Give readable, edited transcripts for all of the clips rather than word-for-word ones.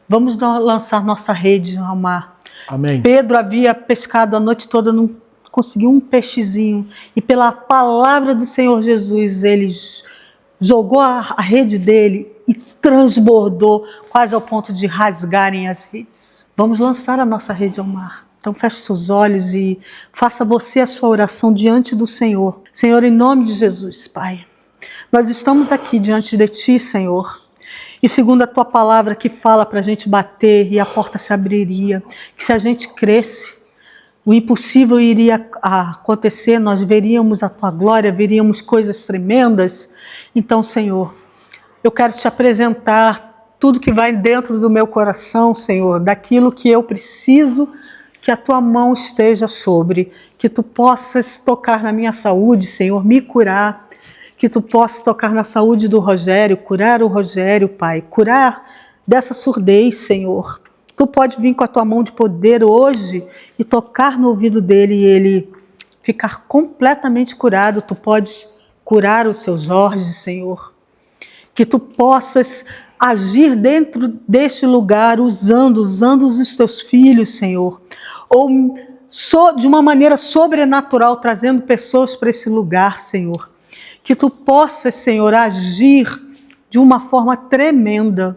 Vamos lançar nossa rede ao mar. Amém. Pedro havia pescado a noite toda, não conseguiu um peixezinho. E pela palavra do Senhor Jesus, ele jogou a rede dele e transbordou quase ao ponto de rasgarem as redes. Vamos lançar a nossa rede ao mar. Então feche seus olhos e faça você a sua oração diante do Senhor. Senhor, em nome de Jesus, Pai, nós estamos aqui diante de Ti, Senhor. E segundo a Tua palavra que fala para a gente bater e a porta se abriria, que se a gente cresce, o impossível iria acontecer, nós veríamos a Tua glória, veríamos coisas tremendas. Então, Senhor, eu quero Te apresentar tudo que vai dentro do meu coração, Senhor, daquilo que eu preciso que a Tua mão esteja sobre, que Tu possas tocar na minha saúde, Senhor, me curar, que Tu possas tocar na saúde do Rogério, curar o Rogério, Pai, curar dessa surdez, Senhor. Tu pode vir com a Tua mão de poder hoje e tocar no ouvido dele e ele ficar completamente curado. Tu podes curar o seu Jorge, Senhor. Que Tu possas agir dentro deste lugar usando os Teus filhos, Senhor. Ou de uma maneira sobrenatural, trazendo pessoas para esse lugar, Senhor. Que Tu possas, Senhor, agir de uma forma tremenda.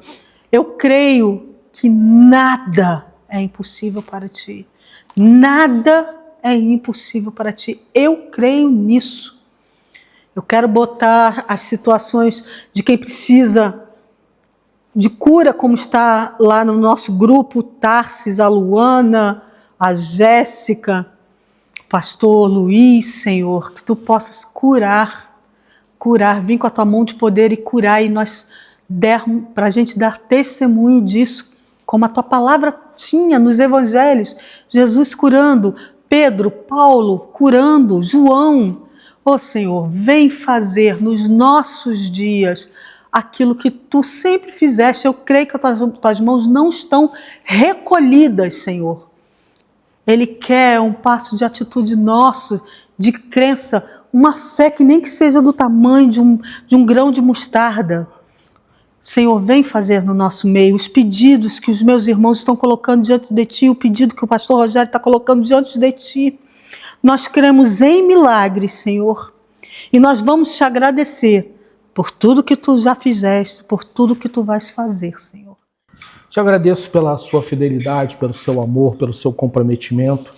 Eu creio que nada é impossível para Ti. Nada é impossível para Ti. Eu creio nisso. Eu quero botar as situações de quem precisa de cura, como está lá no nosso grupo, Tarsis, a Luana, a Jéssica, o pastor Luiz, Senhor, que Tu possas curar, vir com a Tua mão de poder e curar, e nós dermos para a gente dar testemunho disso, como a Tua palavra tinha nos evangelhos, Jesus curando, Pedro, Paulo curando, João. Ó Senhor, vem fazer nos nossos dias aquilo que Tu sempre fizeste. Eu creio que as Tuas mãos não estão recolhidas, Senhor. Ele quer um passo de atitude nosso, de crença, uma fé que nem que seja do tamanho de um grão de mostarda. Senhor, vem fazer no nosso meio os pedidos que os meus irmãos estão colocando diante de Ti, o pedido que o pastor Rogério está colocando diante de Ti. Nós cremos em milagres, Senhor, e nós vamos Te agradecer por tudo que Tu já fizeste, por tudo que Tu vais fazer, Senhor. Te agradeço pela sua fidelidade, pelo seu amor, pelo seu comprometimento.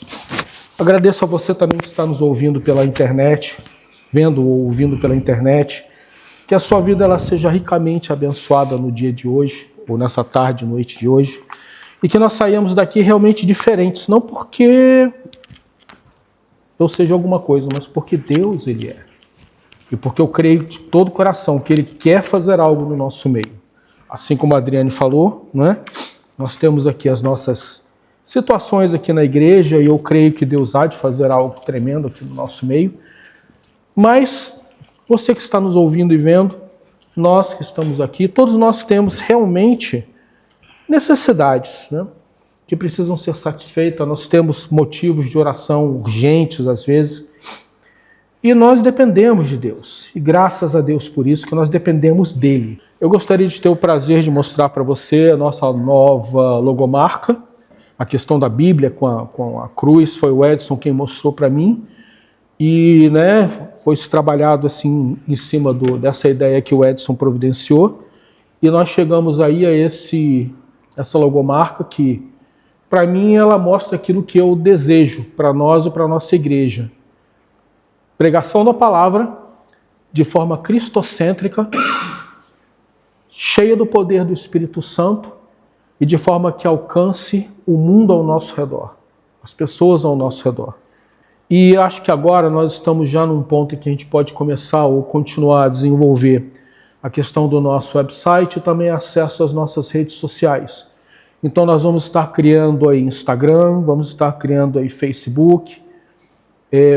Agradeço a você também que está nos ouvindo pela internet, vendo ou ouvindo pela internet. Que a sua vida ela seja ricamente abençoada no dia de hoje, ou nessa tarde, noite de hoje. E que nós saímos daqui realmente diferentes, não porque eu seja alguma coisa, mas porque Deus Ele é. E porque eu creio de todo o coração que Ele quer fazer algo no nosso meio. Assim como a Adriane falou, né? Nós temos aqui as nossas situações aqui na igreja e eu creio que Deus há de fazer algo tremendo aqui no nosso meio. Mas você que está nos ouvindo e vendo, nós que estamos aqui, todos nós temos realmente necessidades, né? Que precisam ser satisfeitas. Nós temos motivos de oração urgentes às vezes. E nós dependemos de Deus. E graças a Deus por isso que nós dependemos dEle. Eu gostaria de ter o prazer de mostrar para você a nossa nova logomarca. A questão da Bíblia com a cruz foi o Edson quem mostrou para mim. E né, foi trabalhado assim em cima dessa ideia que o Edson providenciou. E nós chegamos aí a essa logomarca que, para mim, ela mostra aquilo que eu desejo para nós e para a nossa igreja. Pregação da palavra de forma cristocêntrica, cheia do poder do Espírito Santo e de forma que alcance o mundo ao nosso redor, as pessoas ao nosso redor. E acho que agora nós estamos já num ponto em que a gente pode começar ou continuar a desenvolver a questão do nosso website e também acesso às nossas redes sociais. Então nós vamos estar criando aí Instagram, vamos estar criando aí Facebook.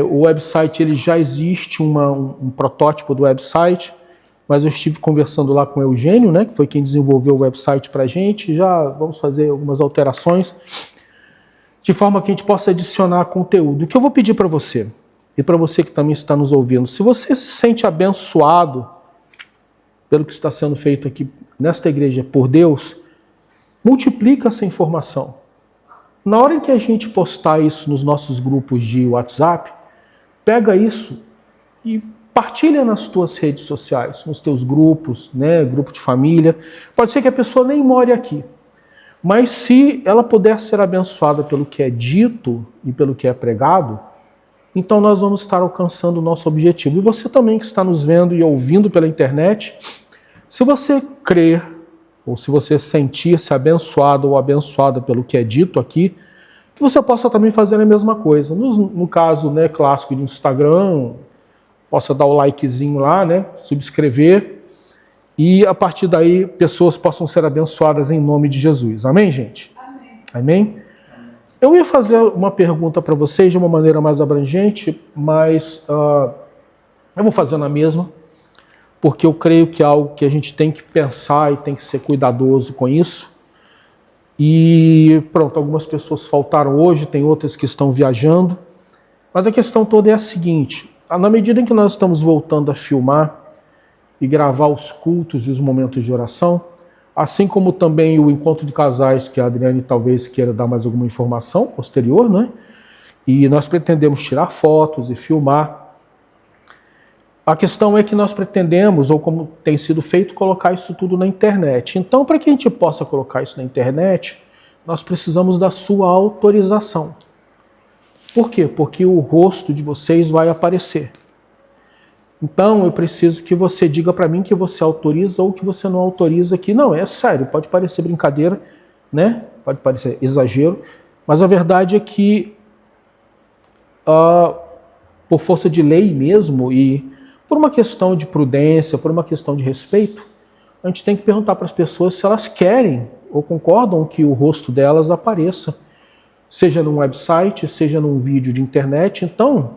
O website ele já existe um protótipo do website, mas eu estive conversando lá com o Eugênio, né, que foi quem desenvolveu o website para a gente. Já vamos fazer algumas alterações, de forma que a gente possa adicionar conteúdo. O que eu vou pedir para você, e para você que também está nos ouvindo, se você se sente abençoado pelo que está sendo feito aqui nesta igreja por Deus, multiplica essa informação. Na hora em que a gente postar isso nos nossos grupos de WhatsApp, pega isso e partilha nas tuas redes sociais, nos teus grupos, né, grupo de família. Pode ser que a pessoa nem more aqui, mas se ela puder ser abençoada pelo que é dito e pelo que é pregado, então nós vamos estar alcançando o nosso objetivo. E você também que está nos vendo e ouvindo pela internet, se você crer, ou se você sentir-se abençoado ou abençoada pelo que é dito aqui, que você possa também fazer a mesma coisa. No caso, né, clássico de Instagram, possa dar o likezinho lá, né, subscrever, e a partir daí pessoas possam ser abençoadas em nome de Jesus. Amém, gente? Amém? Amém? Eu ia fazer uma pergunta para vocês de uma maneira mais abrangente, mas eu vou fazer na mesma, porque eu creio que é algo que a gente tem que pensar e tem que ser cuidadoso com isso. E pronto, algumas pessoas faltaram hoje, tem outras que estão viajando, mas a questão toda é a seguinte: na medida em que nós estamos voltando a filmar e gravar os cultos e os momentos de oração, assim como também o encontro de casais, que a Adriane talvez queira dar mais alguma informação posterior, né? E nós pretendemos tirar fotos e filmar. A questão é que nós pretendemos, ou como tem sido feito, colocar isso tudo na internet. Então, para que a gente possa colocar isso na internet, nós precisamos da sua autorização. Por quê? Porque o rosto de vocês vai aparecer. Então, eu preciso que você diga para mim que você autoriza ou que você não autoriza aqui. Não, é sério, pode parecer brincadeira, né? Pode parecer exagero, mas a verdade é que, por força de lei mesmo e por uma questão de prudência, por uma questão de respeito, a gente tem que perguntar para as pessoas se elas querem ou concordam que o rosto delas apareça, seja num website, seja num vídeo de internet. Então,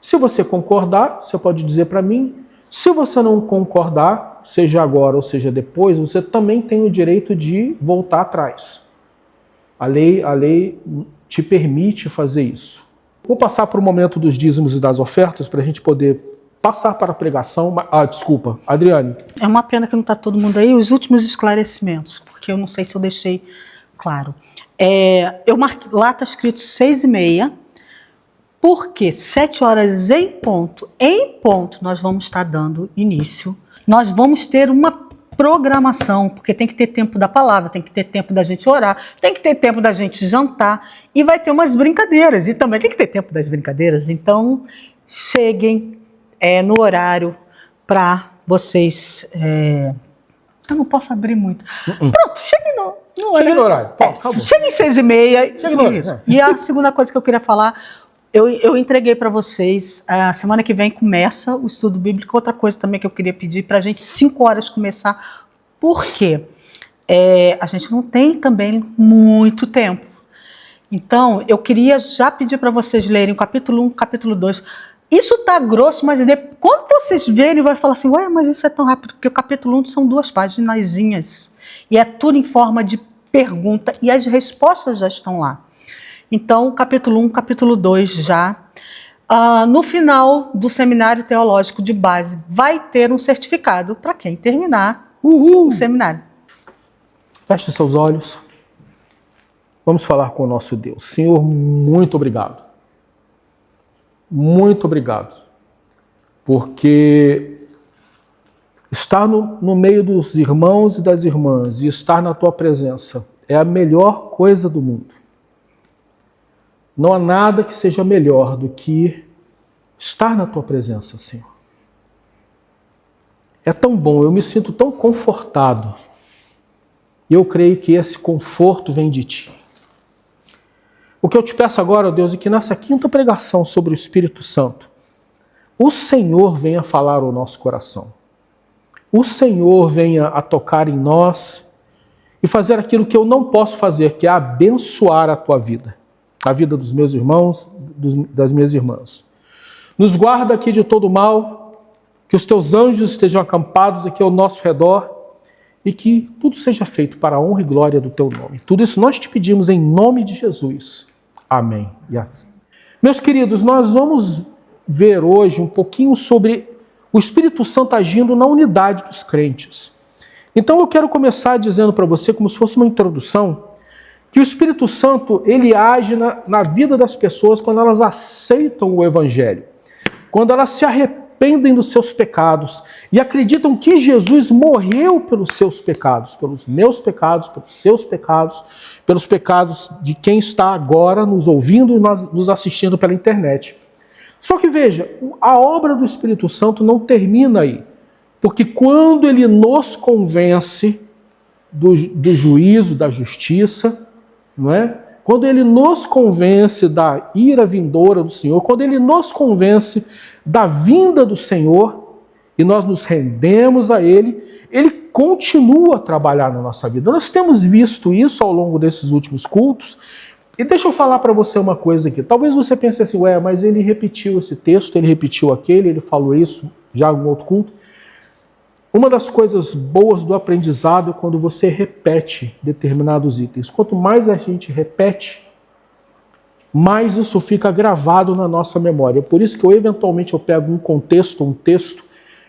se você concordar, você pode dizer para mim. Se você não concordar, seja agora ou seja depois, você também tem o direito de voltar atrás. A lei te permite fazer isso. Vou passar para o momento dos dízimos e das ofertas para a gente poder passar para a pregação. Desculpa, Adriane. É uma pena que não está todo mundo aí. Os últimos esclarecimentos, porque eu não sei se eu deixei claro. Eu marquei, lá está escrito 6h30, porque 7 horas em ponto, nós vamos estar dando início. Nós vamos ter uma programação, porque tem que ter tempo da palavra, tem que ter tempo da gente orar, tem que ter tempo da gente jantar, e vai ter umas brincadeiras, e também tem que ter tempo das brincadeiras. Então, cheguem no horário para vocês... eu não posso abrir muito. Pronto, cheguem no horário. Cheguem no horário. Cheguem 6h30. Cheguem no horário. E a segunda coisa que eu queria falar, eu entreguei para vocês, a semana que vem começa o estudo bíblico. Outra coisa também que eu queria pedir para a gente 5 horas começar. Por quê? A gente não tem também muito tempo. Então, eu queria já pedir para vocês lerem o capítulo 1, capítulo 2. Isso tá grosso, mas quando vocês verem, vai falar assim: ué, mas isso é tão rápido, porque o capítulo 1 são 2 paginazinhas. E é tudo em forma de pergunta, e as respostas já estão lá. Então, capítulo 1, capítulo 2 já. No final do seminário teológico de base, vai ter um certificado para quem terminar o seminário. Feche seus olhos. Vamos falar com o nosso Deus. Senhor, muito obrigado. Muito obrigado, porque estar no meio dos irmãos e das irmãs e estar na tua presença é a melhor coisa do mundo. Não há nada que seja melhor do que estar na tua presença, Senhor. É tão bom, eu me sinto tão confortado. E eu creio que esse conforto vem de ti. O que eu te peço agora, ó Deus, é que nessa 5ª pregação sobre o Espírito Santo, o Senhor venha falar ao nosso coração. O Senhor venha a tocar em nós e fazer aquilo que eu não posso fazer, que é abençoar a tua vida, a vida dos meus irmãos, das minhas irmãs. Nos guarda aqui de todo mal, que os teus anjos estejam acampados aqui ao nosso redor e que tudo seja feito para a honra e glória do teu nome. Tudo isso nós te pedimos em nome de Jesus. Amém. Meus queridos, nós vamos ver hoje um pouquinho sobre o Espírito Santo agindo na unidade dos crentes. Então eu quero começar dizendo para você, como se fosse uma introdução, que o Espírito Santo, ele age na vida das pessoas quando elas aceitam o Evangelho, quando elas se arrependem dos seus pecados e acreditam que Jesus morreu pelos seus pecados, pelos meus pecados, pelos seus pecados, pelos pecados de quem está agora nos ouvindo e nos assistindo pela internet. Só que veja, a obra do Espírito Santo não termina aí, porque quando ele nos convence do juízo, da justiça, não é? Quando ele nos convence da ira vindoura do Senhor, quando ele nos convence da vinda do Senhor e nós nos rendemos a ele, ele continua a trabalhar na nossa vida. Nós temos visto isso ao longo desses últimos cultos. E deixa eu falar para você uma coisa aqui. Talvez você pense assim, mas ele repetiu esse texto, ele repetiu aquele, ele falou isso já em um outro culto. Uma das coisas boas do aprendizado é quando você repete determinados itens. Quanto mais a gente repete, mais isso fica gravado na nossa memória. Por isso que eventualmente eu pego um contexto, um texto,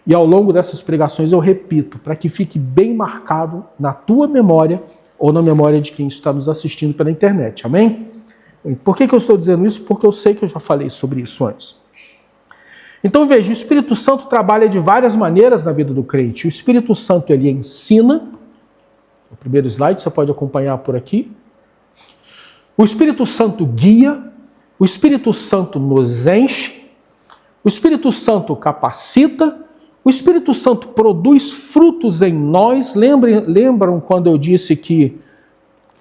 e ao longo dessas pregações eu repito, para que fique bem marcado na tua memória ou na memória de quem está nos assistindo pela internet. Amém? Por que eu estou dizendo isso? Porque eu sei que eu já falei sobre isso antes. Então veja, o Espírito Santo trabalha de várias maneiras na vida do crente. O Espírito Santo, ele ensina. O primeiro slide, você pode acompanhar por aqui. O Espírito Santo guia. O Espírito Santo nos enche. O Espírito Santo capacita. O Espírito Santo produz frutos em nós. Lembram quando eu disse que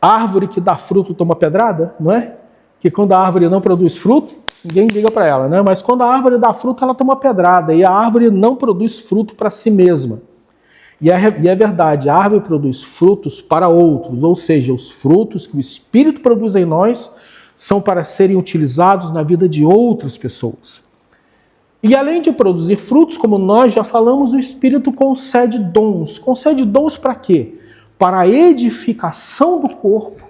a árvore que dá fruto toma pedrada? Não é? Que quando a árvore não produz fruto, ninguém liga para ela, né? Mas quando a árvore dá fruto, ela toma pedrada. E a árvore não produz fruto para si mesma. E é verdade, a árvore produz frutos para outros. Ou seja, os frutos que o Espírito produz em nós são para serem utilizados na vida de outras pessoas. E além de produzir frutos, como nós já falamos, o Espírito concede dons. Concede dons para quê? Para a edificação do corpo,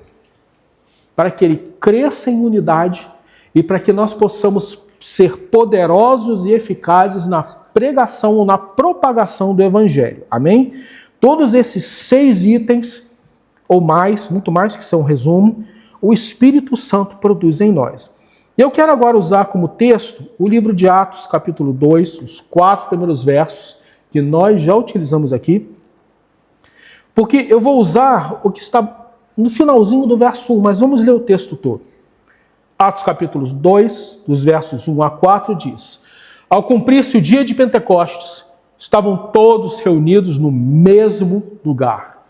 para que ele cresça em unidade e para que nós possamos ser poderosos e eficazes na pregação ou na propagação do Evangelho. Amém? Todos esses 6 itens, ou mais, muito mais que são um resumo, o Espírito Santo produz em nós. E eu quero agora usar como texto o livro de Atos, capítulo 2, os 4 primeiros versos, que nós já utilizamos aqui, porque eu vou usar o que está no finalzinho do verso 1, mas vamos ler o texto todo. Atos capítulo 2, dos versos 1 a 4, diz: Ao cumprir-se o dia de Pentecostes, estavam todos reunidos no mesmo lugar.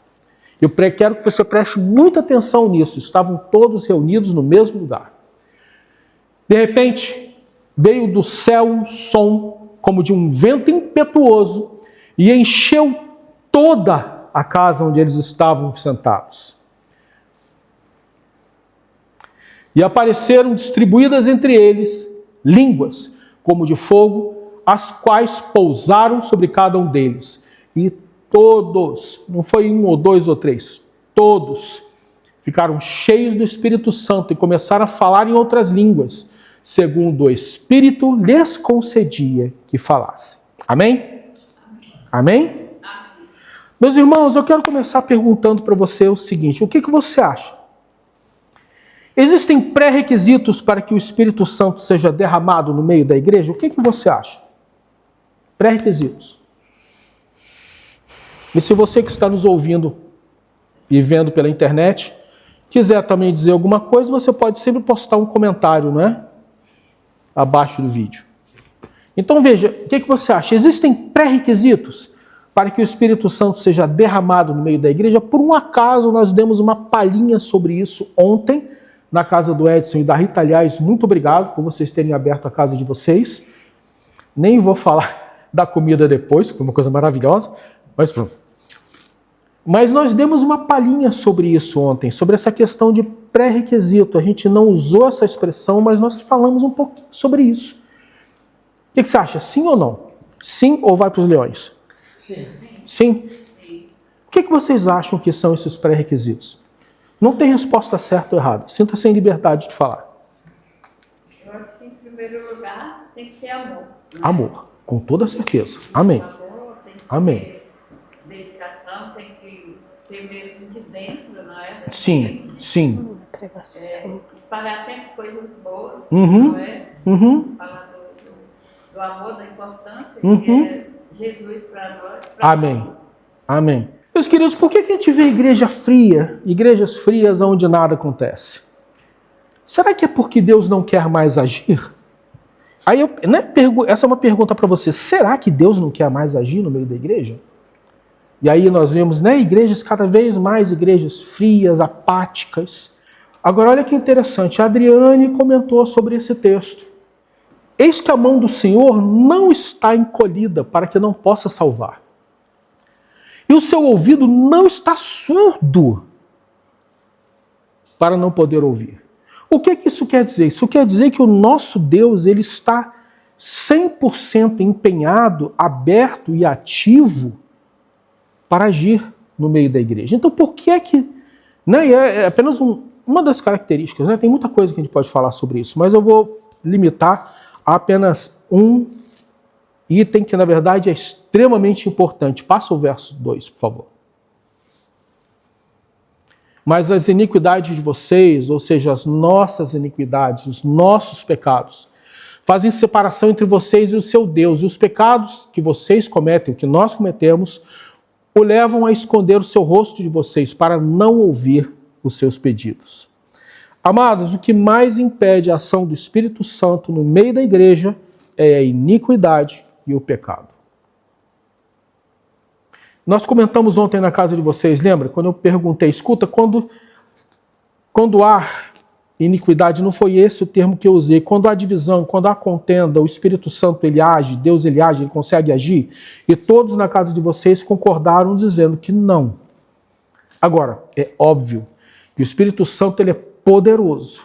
Eu quero que você preste muita atenção nisso. Estavam todos reunidos no mesmo lugar. De repente, veio do céu um som como de um vento impetuoso e encheu toda a casa onde eles estavam sentados. E apareceram distribuídas entre eles línguas, como de fogo, as quais pousaram sobre cada um deles. E todos, não foi 1 ou 2 ou 3, todos ficaram cheios do Espírito Santo e começaram a falar em outras línguas, segundo o Espírito lhes concedia que falasse. Amém? Amém? Meus irmãos, eu quero começar perguntando para você o seguinte: o que você acha? Existem pré-requisitos para que o Espírito Santo seja derramado no meio da igreja? O que você acha? Pré-requisitos. E se você que está nos ouvindo e vendo pela internet quiser também dizer alguma coisa, você pode sempre postar um comentário, não é? Abaixo do vídeo. Então veja, o que você acha? Existem pré-requisitos para que o Espírito Santo seja derramado no meio da igreja? Por um acaso nós demos uma palhinha sobre isso ontem, na casa do Edson e da Rita. Aliás, muito obrigado por vocês terem aberto a casa de vocês. Nem vou falar da comida depois, que foi uma coisa maravilhosa, mas pronto. Mas nós demos uma palhinha sobre isso ontem, sobre essa questão de pré-requisito. A gente não usou essa expressão, mas nós falamos um pouquinho sobre isso. O que você acha? Sim ou não? Sim ou vai para os leões? Sim. Sim? O que vocês acham que são esses pré-requisitos? Não tem resposta certa ou errada. Sinta-se em liberdade de falar. Eu acho que, em primeiro lugar, tem que ter amor. Né? Amor, com toda certeza. Amém. Amor, tem que Amém. ter dedicação, tem que ser mesmo de dentro, não é? Da Sim, gente. sim. Espalhar sempre coisas boas, Uhum, não é? uhum, Falar do amor, da importância que uhum. é Jesus para nós. Amém. Amém. Meus queridos, por que a gente vê igreja fria, igrejas frias onde nada acontece? Será que é porque Deus não quer mais agir? Aí essa é uma pergunta para você. Será que Deus não quer mais agir no meio da igreja? E aí nós vemos, igrejas cada vez mais igrejas frias, apáticas. Agora olha que interessante, a Adriane comentou sobre esse texto. Eis que a mão do Senhor não está encolhida para que não possa salvar. E o seu ouvido não está surdo para não poder ouvir. O que isso quer dizer? Isso quer dizer que o nosso Deus ele está 100% empenhado, aberto e ativo para agir no meio da igreja. Então por que é que... é apenas uma das características, tem muita coisa que a gente pode falar sobre isso, mas eu vou limitar a apenas um item que na verdade é extremamente importante. Passa o verso 2, por favor. Mas as iniquidades de vocês, ou seja, as nossas iniquidades, os nossos pecados, fazem separação entre vocês e o seu Deus. E os pecados que vocês cometem, que nós cometemos, o levam a esconder o seu rosto de vocês, para não ouvir os seus pedidos. Amados, o que mais impede a ação do Espírito Santo no meio da igreja é a iniquidade e o pecado. Nós comentamos ontem na casa de vocês, lembra? Quando eu perguntei, escuta, quando há iniquidade, não foi esse o termo que eu usei, quando há divisão, quando há contenda, o Espírito Santo ele age, Deus ele age, ele consegue agir, e todos na casa de vocês concordaram dizendo que não. Agora, é óbvio que o Espírito Santo ele é poderoso,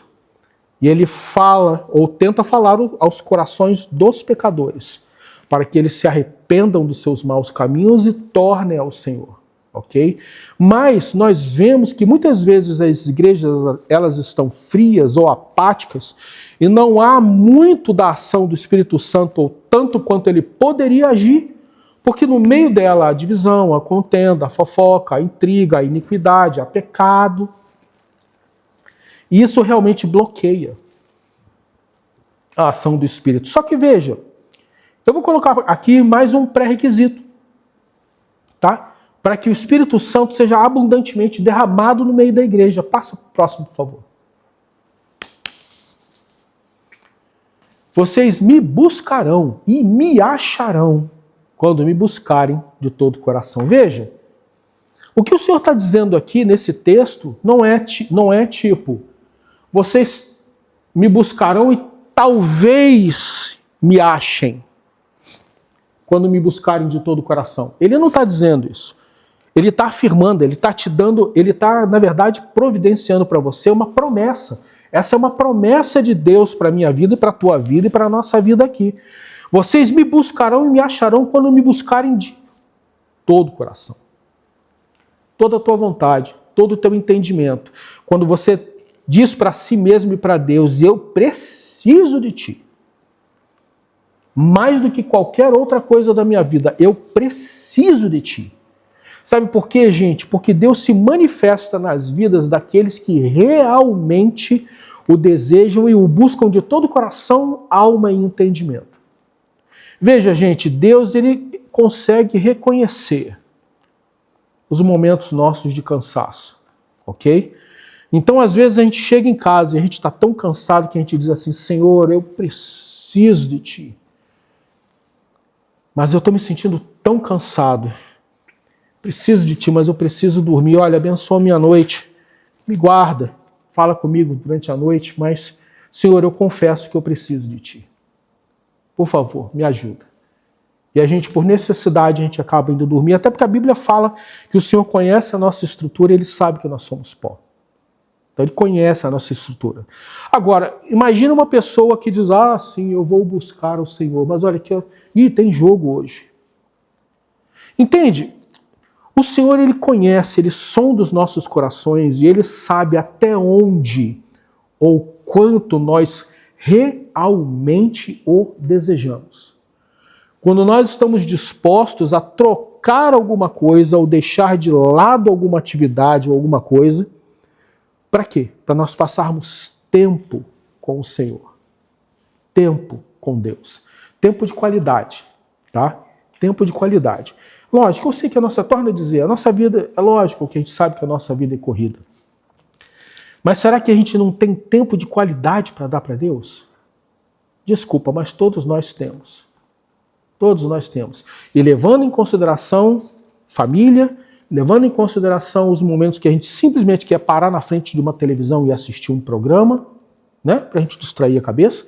e ele fala, ou tenta falar aos corações dos pecadores, para que eles se arrependam dos seus maus caminhos e tornem ao Senhor, ok? Mas nós vemos que muitas vezes as igrejas elas estão frias ou apáticas e não há muito da ação do Espírito Santo, ou tanto quanto ele poderia agir, porque no meio dela há divisão, a contenda, a fofoca, a intriga, a iniquidade, há pecado. E isso realmente bloqueia a ação do Espírito. Só que veja, eu vou colocar aqui mais um pré-requisito, tá? Para que o Espírito Santo seja abundantemente derramado no meio da igreja. Passa para o próximo, por favor. Vocês me buscarão e me acharão quando me buscarem de todo o coração. Veja, o que o Senhor está dizendo aqui nesse texto não é tipo, vocês me buscarão e talvez me achem quando me buscarem de todo o coração. Ele não está dizendo isso. Ele está afirmando, ele está te dando, ele está, na verdade, providenciando para você uma promessa. Essa é uma promessa de Deus para a minha vida, para a tua vida e para a nossa vida aqui. Vocês me buscarão e me acharão quando me buscarem de todo o coração. Toda a tua vontade, todo o teu entendimento. Quando você diz para si mesmo e para Deus, eu preciso de ti. Mais do que qualquer outra coisa da minha vida, eu preciso de ti. Sabe por quê, gente? Porque Deus se manifesta nas vidas daqueles que realmente o desejam e o buscam de todo o coração, alma e entendimento. Veja, gente, Deus ele consegue reconhecer os momentos nossos de cansaço, ok? Então, às vezes a gente chega em casa e a gente está tão cansado que a gente diz assim, Senhor, eu preciso de ti. Mas eu estou me sentindo tão cansado. Preciso de ti, mas eu preciso dormir. Olha, abençoa a minha noite. Me guarda. Fala comigo durante a noite, mas, Senhor, eu confesso que eu preciso de ti. Por favor, me ajuda. E a gente, por necessidade, a gente acaba indo dormir. Até porque a Bíblia fala que o Senhor conhece a nossa estrutura e Ele sabe que nós somos pó. Então Ele conhece a nossa estrutura. Agora, imagina uma pessoa que diz, sim, eu vou buscar o Senhor. Mas olha aqui, tem jogo hoje. Entende? O Senhor, Ele conhece, Ele sonda os nossos corações e Ele sabe até onde ou quanto nós realmente o desejamos. Quando nós estamos dispostos a trocar trocar alguma coisa ou deixar de lado alguma atividade ou alguma coisa. Para quê? Para nós passarmos tempo com o Senhor. Tempo com Deus. Tempo de qualidade, tá? Tempo de qualidade. Lógico, eu sei que torna a dizer, a nossa vida, é lógico que a gente sabe que a nossa vida é corrida. Mas será que a gente não tem tempo de qualidade para dar para Deus? Desculpa, mas todos nós temos. Todos nós temos. E levando em consideração família, levando em consideração os momentos que a gente simplesmente quer parar na frente de uma televisão e assistir um programa, né, para a gente distrair a cabeça,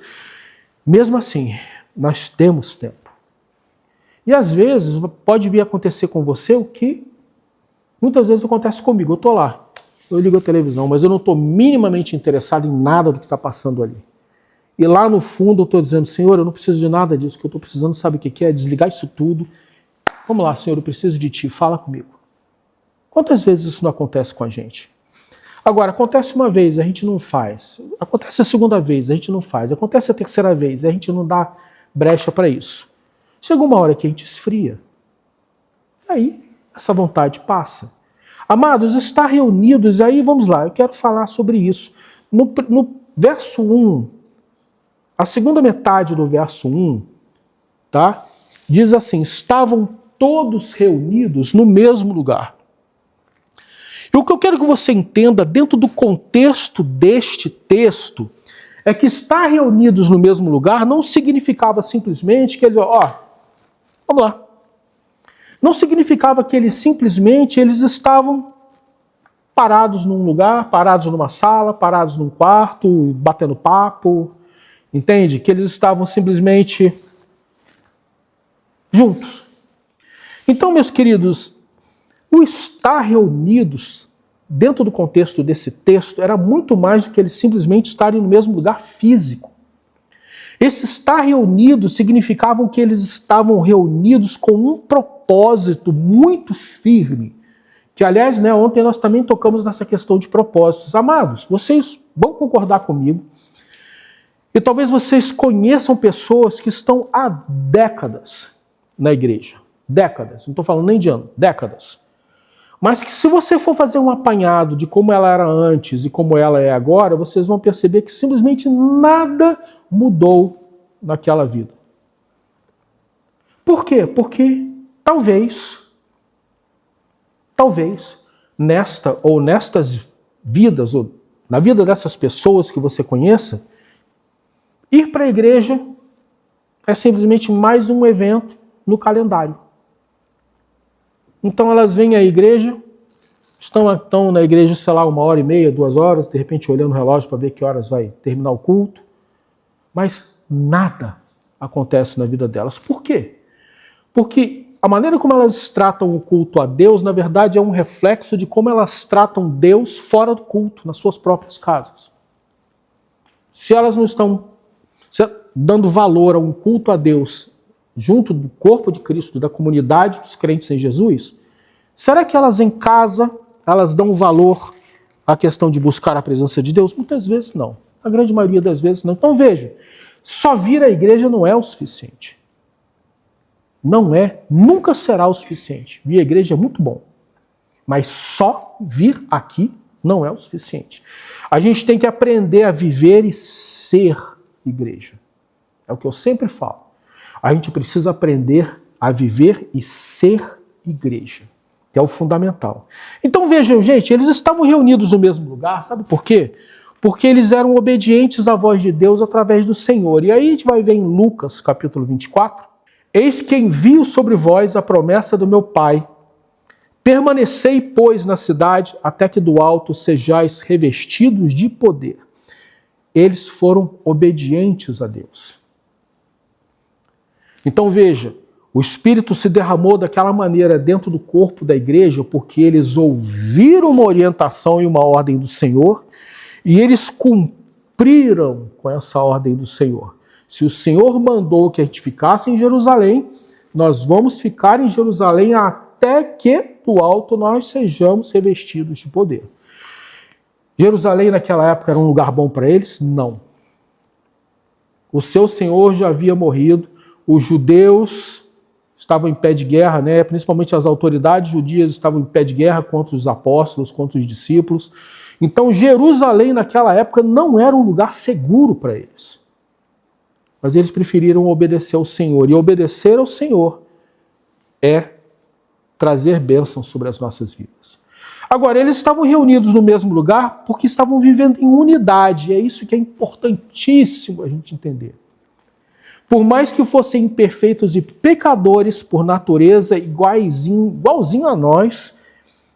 mesmo assim, nós temos tempo. E às vezes pode vir a acontecer com você o que muitas vezes acontece comigo. Eu estou lá, eu ligo a televisão, mas eu não estou minimamente interessado em nada do que está passando ali. E lá no fundo eu estou dizendo, Senhor, eu não preciso de nada disso, o que eu estou precisando, sabe o que é? Desligar isso tudo. Vamos lá, Senhor, eu preciso de Ti, fala comigo. Quantas vezes isso não acontece com a gente? Agora, acontece uma vez, a gente não faz. Acontece a segunda vez, a gente não faz. Acontece a terceira vez, a gente não dá brecha para isso. Chega uma hora que a gente esfria. Aí, essa vontade passa. Amados, estar reunidos, aí vamos lá, eu quero falar sobre isso. No verso 1, a segunda metade do verso 1, tá? Diz assim, estavam todos reunidos no mesmo lugar. E o que eu quero que você entenda dentro do contexto deste texto é que estar reunidos no mesmo lugar não significava simplesmente que eles, vamos lá. Não significava que eles estavam parados num lugar, parados numa sala, parados num quarto, batendo papo, entende? Que eles estavam simplesmente juntos. Então, meus queridos, o estar reunidos dentro do contexto desse texto era muito mais do que eles simplesmente estarem no mesmo lugar físico. Esse estar reunido significava que eles estavam reunidos com um propósito muito firme. Que, aliás, ontem nós também tocamos nessa questão de propósitos. Amados, vocês vão concordar comigo. E talvez vocês conheçam pessoas que estão há décadas na igreja. Décadas, não estou falando nem de ano, décadas. Mas que se você for fazer um apanhado de como ela era antes e como ela é agora, vocês vão perceber que simplesmente nada mudou naquela vida. Por quê? Porque talvez, nesta ou nestas vidas, ou na vida dessas pessoas que você conheça, ir para a igreja é simplesmente mais um evento no calendário. Então elas vêm à igreja, estão na igreja, sei lá, 1h30, 2 horas, de repente olhando o relógio para ver que horas vai terminar o culto, mas nada acontece na vida delas. Por quê? Porque a maneira como elas tratam o culto a Deus, na verdade, é um reflexo de como elas tratam Deus fora do culto, nas suas próprias casas. Se elas não estão dando valor a um culto a Deus junto do corpo de Cristo, da comunidade dos crentes em Jesus, será que elas em casa, elas dão valor à questão de buscar a presença de Deus? Muitas vezes não. A grande maioria das vezes não. Então veja, só vir à igreja não é o suficiente. Não é, nunca será o suficiente. Vir à igreja é muito bom, mas só vir aqui não é o suficiente. A gente tem que aprender a viver e ser igreja. É o que eu sempre falo. A gente precisa aprender a viver e ser igreja, que é o fundamental. Então vejam, gente, eles estavam reunidos no mesmo lugar, sabe por quê? Porque eles eram obedientes à voz de Deus através do Senhor. E aí a gente vai ver em Lucas, capítulo 24, eis que envio sobre vós a promessa do meu Pai. Permanecei, pois, na cidade, até que do alto sejais revestidos de poder. Eles foram obedientes a Deus. Então veja, o Espírito se derramou daquela maneira dentro do corpo da igreja porque eles ouviram uma orientação e uma ordem do Senhor e eles cumpriram com essa ordem do Senhor. Se o Senhor mandou que a gente ficasse em Jerusalém, nós vamos ficar em Jerusalém até que do alto nós sejamos revestidos de poder. Jerusalém naquela época era um lugar bom para eles? Não. O seu Senhor já havia morrido. Os judeus estavam em pé de guerra, né? Principalmente as autoridades judias estavam em pé de guerra contra os apóstolos, contra os discípulos. Então Jerusalém naquela época não era um lugar seguro para eles. Mas eles preferiram obedecer ao Senhor. E obedecer ao Senhor é trazer bênção sobre as nossas vidas. Agora, eles estavam reunidos no mesmo lugar porque estavam vivendo em unidade. E é isso que é importantíssimo a gente entender. Por mais que fossem imperfeitos e pecadores por natureza, igualzinho a nós,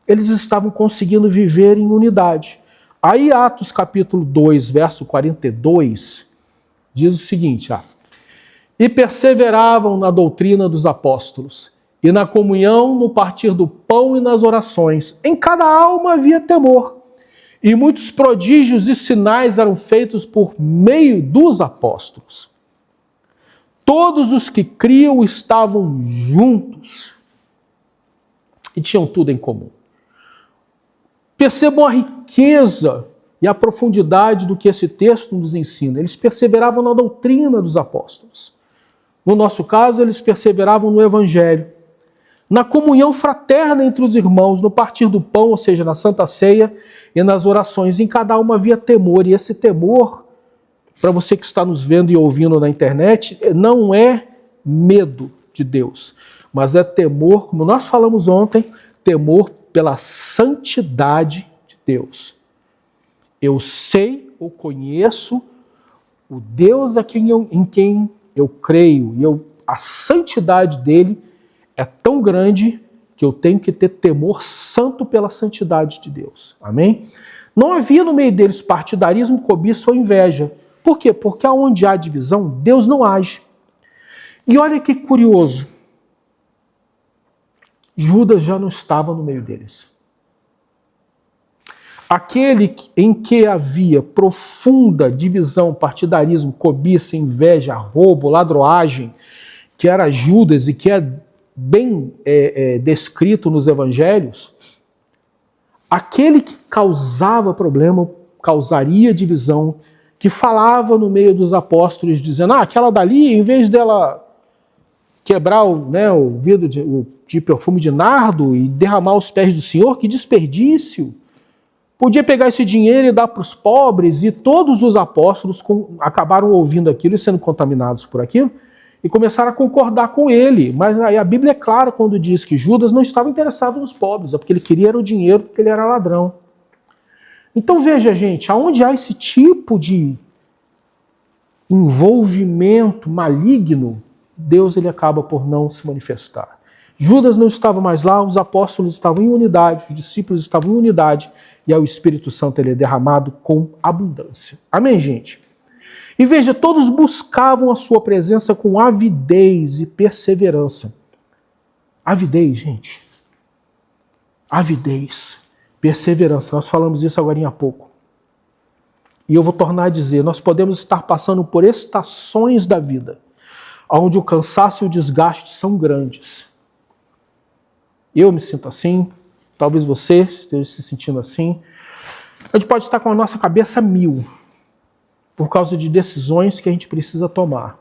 eles estavam conseguindo viver em unidade. Aí Atos capítulo 2, verso 42, diz o seguinte, e perseveravam na doutrina dos apóstolos, e na comunhão, no partir do pão e nas orações. Em cada alma havia temor, e muitos prodígios e sinais eram feitos por meio dos apóstolos. Todos os que criam estavam juntos e tinham tudo em comum. Percebam a riqueza e a profundidade do que esse texto nos ensina. Eles perseveravam na doutrina dos apóstolos. No nosso caso, eles perseveravam no Evangelho, na comunhão fraterna entre os irmãos, no partir do pão, ou seja, na Santa Ceia e nas orações. Em cada alma havia temor, e esse temor, para você que está nos vendo e ouvindo na internet, não é medo de Deus, mas é temor, como nós falamos ontem, temor pela santidade de Deus. Eu sei ou conheço o Deus em quem eu creio, e a santidade dele é tão grande que eu tenho que ter temor santo pela santidade de Deus. Amém? Não havia no meio deles partidarismo, cobiça ou inveja. Por quê? Porque onde há divisão, Deus não age. E olha que curioso. Judas já não estava no meio deles. Aquele em que havia profunda divisão, partidarismo, cobiça, inveja, roubo, ladroagem, que era Judas e que é bem descrito nos evangelhos, aquele que causava problema, causaria divisão, que falava no meio dos apóstolos, dizendo, aquela dali, em vez dela quebrar o vidro de perfume de nardo e derramar aos pés do Senhor, que desperdício! Podia pegar esse dinheiro e dar para os pobres, e todos os apóstolos acabaram ouvindo aquilo e sendo contaminados por aquilo, e começaram a concordar com ele. Mas aí a Bíblia é clara quando diz que Judas não estava interessado nos pobres, é porque ele queria o dinheiro, porque ele era ladrão. Então veja, gente, aonde há esse tipo de envolvimento maligno, Deus ele acaba por não se manifestar. Judas não estava mais lá, os apóstolos estavam em unidade, os discípulos estavam em unidade, e aí o Espírito Santo ele é derramado com abundância. Amém, gente? E veja, todos buscavam a sua presença com avidez e perseverança. Avidez, gente. Avidez, perseverança. Nós falamos isso agora há pouco. E eu vou tornar a dizer, nós podemos estar passando por estações da vida, onde o cansaço e o desgaste são grandes. Eu me sinto assim, talvez você esteja se sentindo assim. A gente pode estar com a nossa cabeça a mil, por causa de decisões que a gente precisa tomar.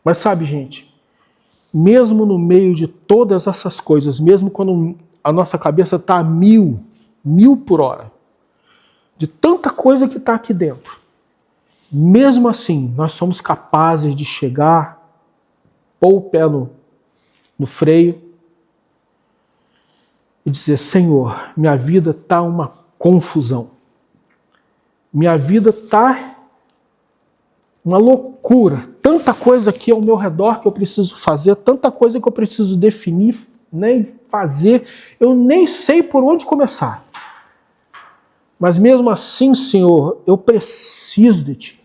Mas sabe, gente, mesmo no meio de todas essas coisas, mesmo quando a nossa cabeça está a mil por hora, de tanta coisa que está aqui dentro, mesmo assim, nós somos capazes de chegar, pôr o pé no freio e dizer, Senhor, minha vida está uma confusão. Minha vida está uma loucura. Tanta coisa aqui ao meu redor que eu preciso fazer, tanta coisa que eu preciso definir, nem fazer. Eu nem sei por onde começar. Mas mesmo assim, Senhor, eu preciso de Ti.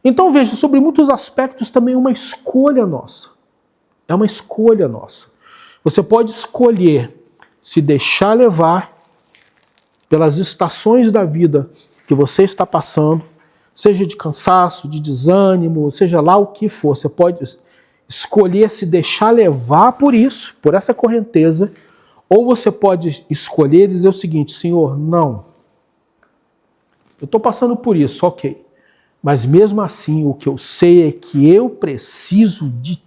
Então veja, sobre muitos aspectos também é uma escolha nossa. É uma escolha nossa. Você pode escolher se deixar levar pelas estações da vida que você está passando, seja de cansaço, de desânimo, seja lá o que for. Você pode escolher se deixar levar por isso, por essa correnteza, ou você pode escolher dizer o seguinte, Senhor, não. Eu estou passando por isso, ok. Mas mesmo assim, o que eu sei é que eu preciso de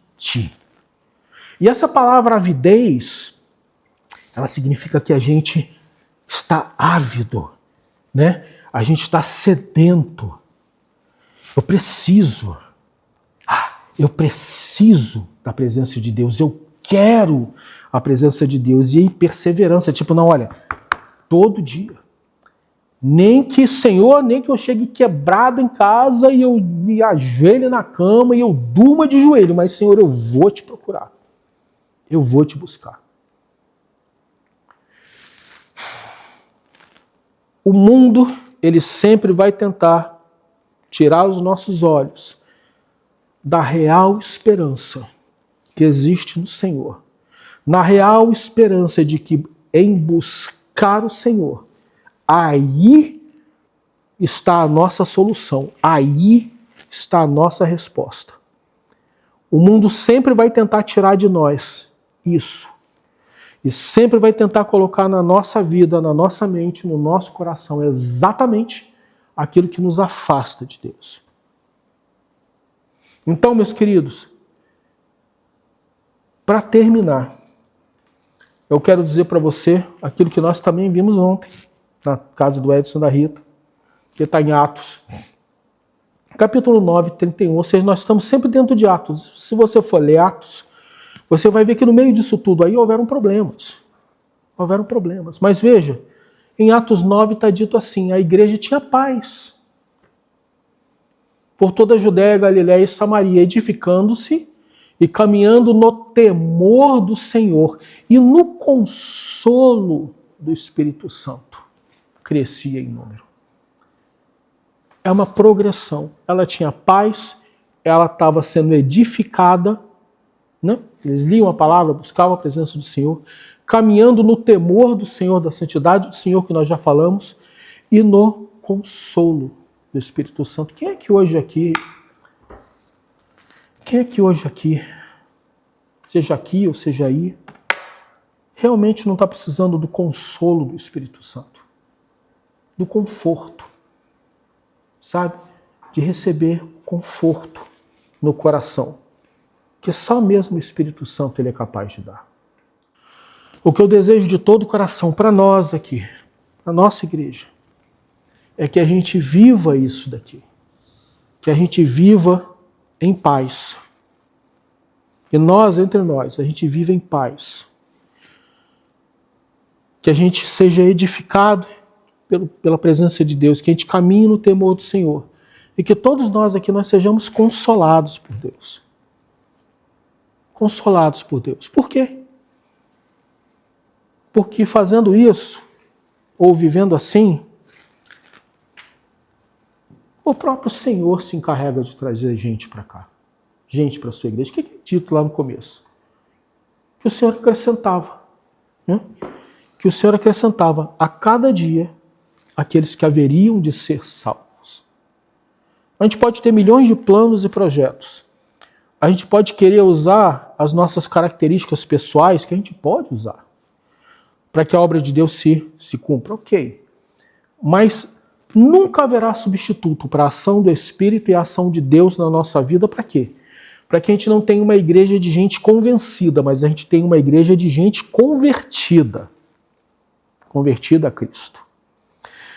E essa palavra avidez, ela significa que a gente está ávido, né? A gente está sedento. Eu preciso da presença de Deus, eu quero a presença de Deus. E em perseverança, tipo, não, olha, todo dia. Nem que, Senhor, nem que eu chegue quebrado em casa e eu me ajoelhe na cama e eu durma de joelho, mas, Senhor, eu vou te procurar. Eu vou te buscar. O mundo, ele sempre vai tentar tirar os nossos olhos da real esperança que existe no Senhor. Na real esperança de que em buscar o Senhor, aí está a nossa solução, aí está a nossa resposta. O mundo sempre vai tentar tirar de nós isso. E sempre vai tentar colocar na nossa vida, na nossa mente, no nosso coração, exatamente aquilo que nos afasta de Deus. Então, meus queridos, para terminar, eu quero dizer para você aquilo que nós também vimos ontem, na casa do Edson e da Rita, que está em Atos, capítulo 9, 31, ou seja, nós estamos sempre dentro de Atos. Se você for ler Atos, você vai ver que no meio disso tudo aí houveram problemas. Houveram problemas. Mas veja, em Atos 9 está dito assim, a igreja tinha paz por toda a Judéia, Galiléia e Samaria, edificando-se e caminhando no temor do Senhor e no consolo do Espírito Santo. Crescia em número. É uma progressão. Ela tinha paz, ela estava sendo edificada, né? Eles liam a palavra, buscavam a presença do Senhor, caminhando no temor do Senhor, da santidade do Senhor, que nós já falamos, e no consolo do Espírito Santo. Quem é que hoje aqui, seja aqui ou seja aí, realmente não está precisando do consolo do Espírito Santo? Do conforto, sabe? De receber conforto no coração, que só mesmo o Espírito Santo ele é capaz de dar. O que eu desejo de todo o coração para nós aqui, para a nossa igreja, é que a gente viva isso daqui. Que a gente viva em paz. Que nós, entre nós, a gente viva em paz. Que a gente seja edificado pela presença de Deus, que a gente caminhe no temor do Senhor. E que todos nós aqui nós sejamos consolados por Deus. Consolados por Deus. Por quê? Porque fazendo isso, ou vivendo assim, o próprio Senhor se encarrega de trazer gente para cá. Gente para a sua igreja. O que é dito lá no começo? Que o Senhor acrescentava. Né? Que o Senhor acrescentava a cada dia aqueles que haveriam de ser salvos. A gente pode ter milhões de planos e projetos. A gente pode querer usar as nossas características pessoais, que a gente pode usar, para que a obra de Deus se cumpra. Ok. Mas nunca haverá substituto para a ação do Espírito e a ação de Deus na nossa vida. Para quê? Para que a gente não tenha uma igreja de gente convencida, mas a gente tenha uma igreja de gente convertida. Convertida a Cristo.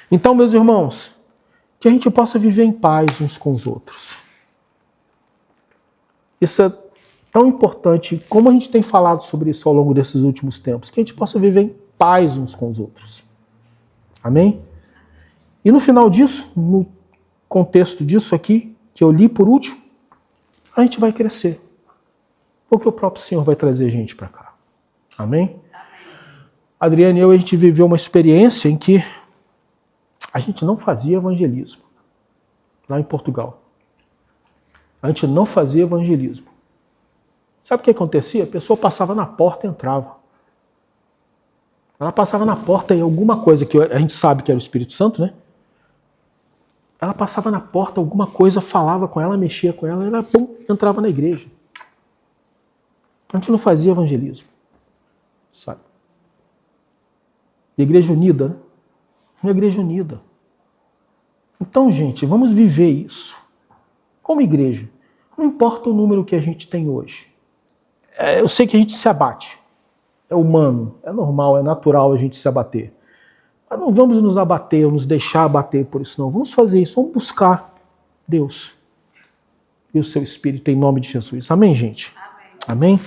Então, meus irmãos, que a gente possa viver em paz uns com os outros. Isso é tão importante, como a gente tem falado sobre isso ao longo desses últimos tempos, que a gente possa viver em paz uns com os outros. Amém? E no final disso, no contexto disso aqui, que eu li por último, a gente vai crescer. Porque o próprio Senhor vai trazer gente para cá. Amém? Adriana e eu, a gente viveu uma experiência em que a gente não fazia evangelismo. Lá em Portugal. A gente não fazia evangelismo. Sabe o que acontecia? A pessoa passava na porta e entrava. Ela passava na porta e alguma coisa, que a gente sabe que era o Espírito Santo, né? Ela passava na porta, alguma coisa, falava com ela, mexia com ela, ela pum, entrava na igreja. A gente não fazia evangelismo. Sabe? Igreja unida, né? Uma igreja unida. Então, gente, vamos viver isso. Como igreja, não importa o número que a gente tem hoje. Eu sei que a gente se abate. É humano, é normal, é natural a gente se abater. Mas não vamos nos abater ou nos deixar abater por isso, não. Vamos fazer isso, vamos buscar Deus e o seu Espírito em nome de Jesus. Amém, gente? Amém. Amém?